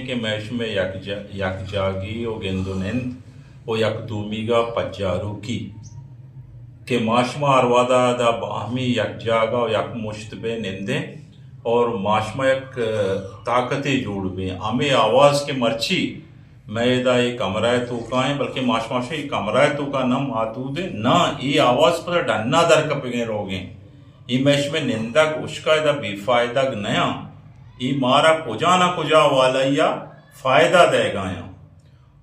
इशें के मैश में यकजागी और गेंदुनिंद और यकदूमीगा पज्जारू की के माशमा अरवादा दा बाहमी यकजागा और यक मुश्तबे निंदे और माशमा एक ताकतें जोड़ बे हमें आवाज़ के मर्ची मैदा ये कमरा तो का है बल्कि माशमा से कमरा तो का नम आतूद ना ये आवाज़ पर डन्ना दर कपेंगे रोगे ये मैश में निंदक उसका इधर बेफायदा नया ये मारा कुजा ना कुजा वाला या फ़ायदा देगा या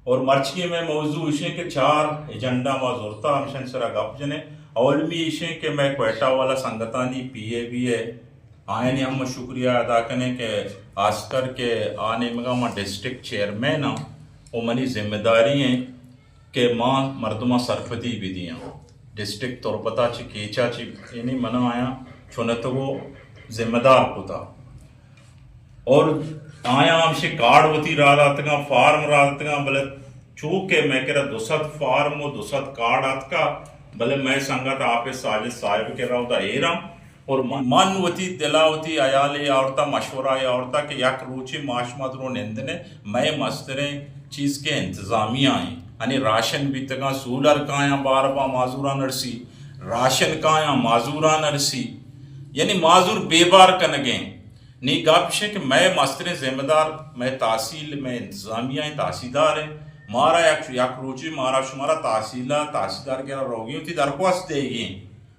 और मर्ची में मौजू इशे के 4 एजेंडा मौजूरता हमशन सरा गप जने औलमी इशे के मैं क्वेटा वाला संगतानी PAB है आयने हम शुक्रिया अदा करने के आस्कर के आने मगा डिस्ट्रिक्ट चेयरमैन और मनी जिम्मेदारी हैं के माँ मर्दमा सरपति भी दिया डिस्ट्रिक्ट तोरपता ची केचा ची इन्हीं मना आया चुनत वो जिम्मेदार होता और आया हमसे कार्ड होती रात का फार्म रात का भले चूके मैं कह रहा 200 फार्म और 200 कार्ड आत का भले मैं संगत आपे साजिद साहिब के रहा होता एरा और मन वती दिलावती अयाले औरता मशवरा औरता के यक रूची माशमत रो निंदने मैं मस्तरे चीज़ के इंतजामिया हैं यानी राशन भी तक सूलर काया बार बा माजूरा नरसी राशन काया माजूरा नरसी यानी माजूर बेबार कनगे नी गापशे कि मैं मस्तरे जिम्मेदार मैं तहसील में इंतजामिया तहसीलदार है मारा यक रोची मारा शुमारा तहसीलदार के रोगी होती दरख्वास्त देगी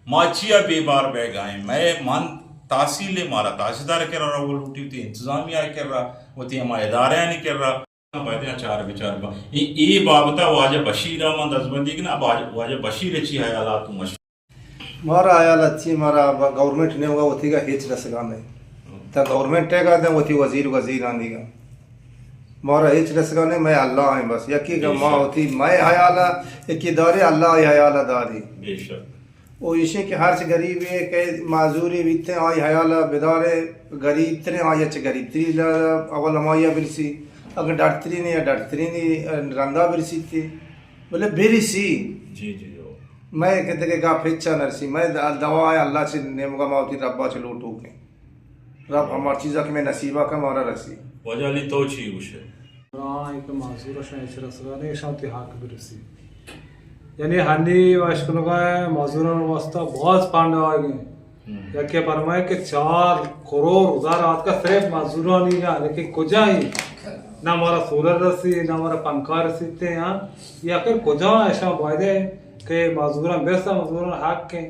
माचिया बेबार बह गए मैं मान तहसील मारा तहसीलदार के रहा वो लूटी होती इंतजामिया कर रहा होती हमारे इदारे नहीं कर रहा चार विचार ये बाबता वाजा बशीर अहमद अजबंदी की ना वाजा बशीर अच्छी है आला तुम मारा आयाल अच्छी मारा गवर्नमेंट ने होगा होती का हेच रसगा में तो गवर्नमेंट है का होती वजीर आंदी का मारा हेच रसगा ने मैं अल्लाह है बस यकी का माँ होती मैं हयाला एक दारे अल्लाह हयाला दारी बेशक वो इसे के हर से गरीब है के माजूरी बीते आई हयाला बेदारे गरीब इतने आई अच्छे गरीब त्री अवल हमाया बिरसी अगर डरतरी नहीं रंदा बिरसी थी बोले बिरसी जी मैं कहते के गा फिच्छा नरसी मैं दवा है अल्लाह से नेमगा मावती रब्बा से लूटू के रब हमार चीज़ा के मैं नसीबा का मारा रसी वजाली तो ची उसे एक माजूर शने शांति हाक बिरसी यानी हानि वाशकुनगा माजूर वास्ता बहुत पांडव आ गए या क्या फरमाए कि 4 करोड़ हजार रात का सिर्फ माजूरा नहीं गया लेकिन कुजा ही ना हमारा सोलर रसी ना हमारा पंखा रसी थे यहाँ या फिर कुजा ऐसा वायदे के माजूरा बेसा माजूरा हक के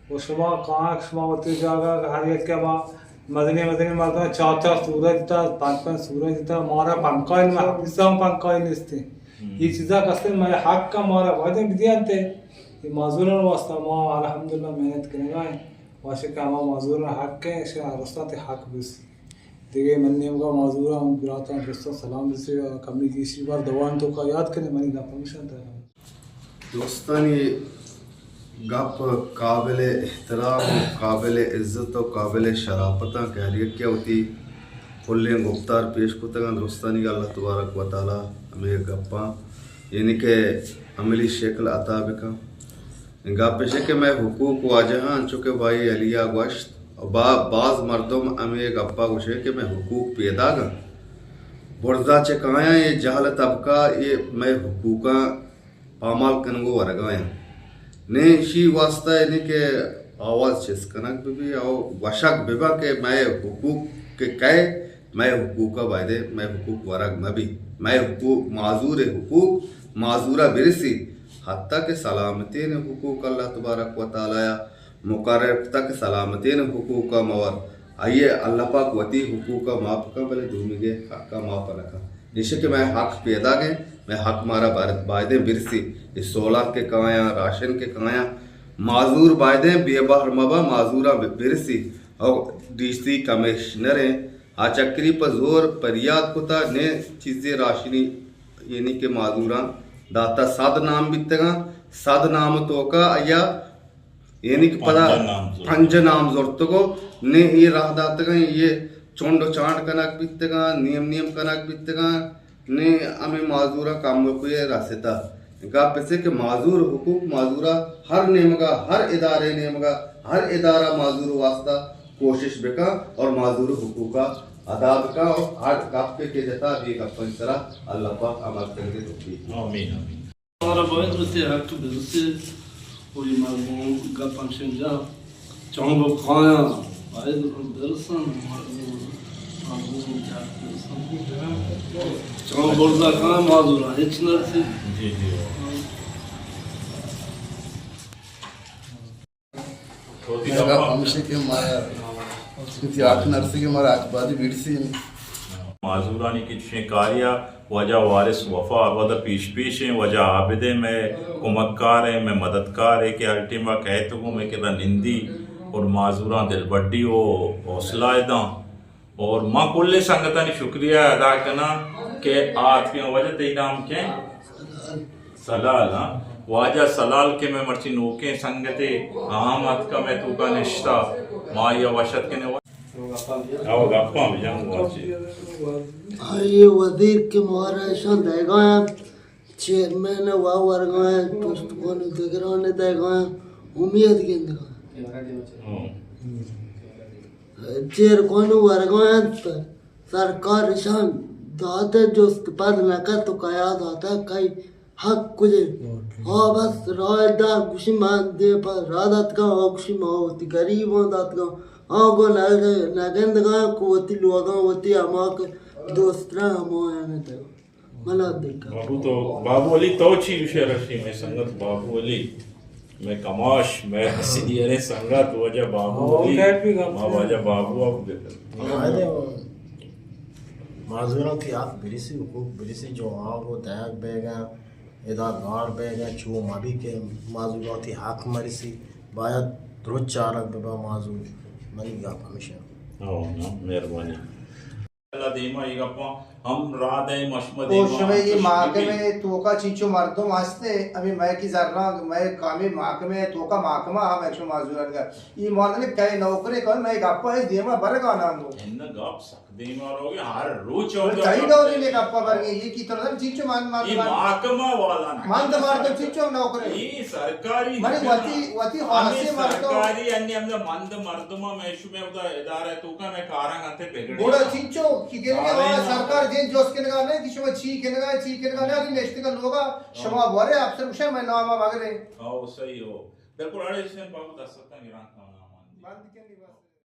वो शुमा कहाँ शुमा होती जागा हर एक के बाद मदनी मरता 4 सूरज था 5 सूरज था मारा पंखा इन हिस्सा पंखा इन इसते ये चीज़ा कसते मैं हक का मारा वादे दिया थे ये माजूरा वास्ता माँ अल्हम्दुलिल्लाह मेहनत करेगा वाशे का माँ माजूरा हक के ऐसे रास्ता ते हक बिस देखिए मैंने उनका माजूरा हम बिराता दोस्तों सलाम से कमी की इसी बार दवान तो का याद करें मैंने का परमिशन था दोस्तानी गप काबिल एहतराम काबिल इज़्ज़त और काबिल शराफत कह क्या होती खुले गुफ्तार पेश को तक दोस्तानी अल्लाह तबारक व तआला हमें गप्पा यानी कि अमली शक्ल अता बिका गप कि मैं हुकूक वाजहाँ चुके भाई अलिया गश्त बाज़ मर्दम अमे गप्पा गुशे कि मैं हुकूक पैदा गा बुर्जा चकाया ये जहल तबका ये मैं हुकूका पामाल कनगो वरगाया ने शी वास्ता यानी के आवाज़ छिसकनक भी और वशक बिबा के मैं हुकूक के कहे मैं हुकूक का वायदे मैं हुकूक वरग नबी मैं हुकूक माजूर हुकूक माजूरा बिरसी हत्ता के सलामती ने हुकूक अल्लाह तबारक व तआला मुकर्रर तक सलामती ने हुकूक का मवर आइए अल्लाह पाक वती हुकूक का माफ का भले धूमिगे हक का माफ रखा निश्चय कि मैं हक पैदा गए मैं हक मारा बायदे बिरसी इस 16 के काया राशन के काया माजूर बायदे बेबार मबा माजूरा बिरसी और डीसी कमिश्नर आ चक्री पर जोर परियाद कुता ने चीज़ें राशनी यानी के माजूरा दाता सद नाम बितगा सद नाम तो का या यानी कि पता पंज नाम जोरत को ने ये राह दातगा ये चोंडो चांड कनक बितगा नियम कनक बितगा ने हमें माजूरा काम को ये रास्ता गा पैसे के माजूर हुकूक माजूरा हर नेमगा हर इदारे नेमगा हर इदारा माजूर वास्ता कोशिश बेका और माजूर हुकूका आदाब का आज गप के जता भी गप्पन सरा अल्लाह पाक अमल करके तो आमीन आमीन Ora boy você hak você o imam gapam shenja chongo khaya ay dersan chongo borda khaya mazura hiç narsi जी जी छोटी मेरा गप्पा हमसे के माया किसी आठ नरसी के मारा आजबाजी बिरसी माजूरानी की शिकारिया वजह वारिस वफा वदा पीश पीश हैं वजह आबिदे में कुमक्कार है मैं मददगार है कि अल्टीमा कहते हूँ मैं किदा निंदी और माजूरा दिल बड्डी हो हौसला दा और माँ कुल्ले संगता ने शुक्रिया अदा करना के आज के वजह ते नाम के सलाल हाँ वाजा सलाल के मैं मर्ची नोके संगते आमद का मैं तू का निश्ता माँ या वशत के ने आओ गप्पा में जाऊंगा ये वजीर के महाराष्ट्र देगा चेयरमैन वाह वर्गा पुस्तकों ने देगा ने देगा उम्मीद के चेयर कौन वर्गा सरकार शान दाते जो इस्तेमाल न कर तो क्या दाता कई हक कुछ हाँ बस रायदार खुशी मान दे पर रात का खुशी मान होती गरीब दात का हाँ को लगेंद का कुवती लोगा होती अमाक दोस्तरा हमारे तो मला देखा बाबू तो बाबू अली तो चीज रशी में संगत बाबू अली मैं कमाश मैं हसीदियरे संगत वजह बाबू अली मां वजह बाबू अब माजूरों की आँख बिरसी हुकूक बिरसी जो आँख वो दयाक बेगा इधर गार बेगा चू माबी के माजूरों की हाक मरिसी बायत रोज चारक बेबा माजूर मनी गा हमेशा आओ ना मेहरबानी अल्लाह देमा ये गप्पा हम रात है मशमदे ओशवे ये महकमे तोका चीचो मर्दों वास्ते अभी मैं की जर्रा मैं कामी महकमे तोका महकमा हम एक्शन माजूरन का ये मानले कई नौकरी कर मैं गप्पा है देमा बरगा नाम दो इन गप सकदे मारोगे हर रोज और कई नौकरी ले गप्पा बर ये की तरह चीचो मान ये महकमा वाला ना मान मार तो चीचो नौकरी ये सरकारी मने वती हासे मर्दों सरकारी अन्य हमने मंद मर्दमा में शुमे उदा इदारा तो का मैं कारांग अंते पेगड़े बोला चीचो की गेले सरकार दिन जोस के लगा ने कि शुमा छी के लगा ने अरे नेक्स्ट का लोगा शमा बोरे अफसर उशा मैं नामा मांग रहे आओ सही हो बिल्कुल अड़े से बाबू दस सकता गिरान खाना मान बंद के नहीं बस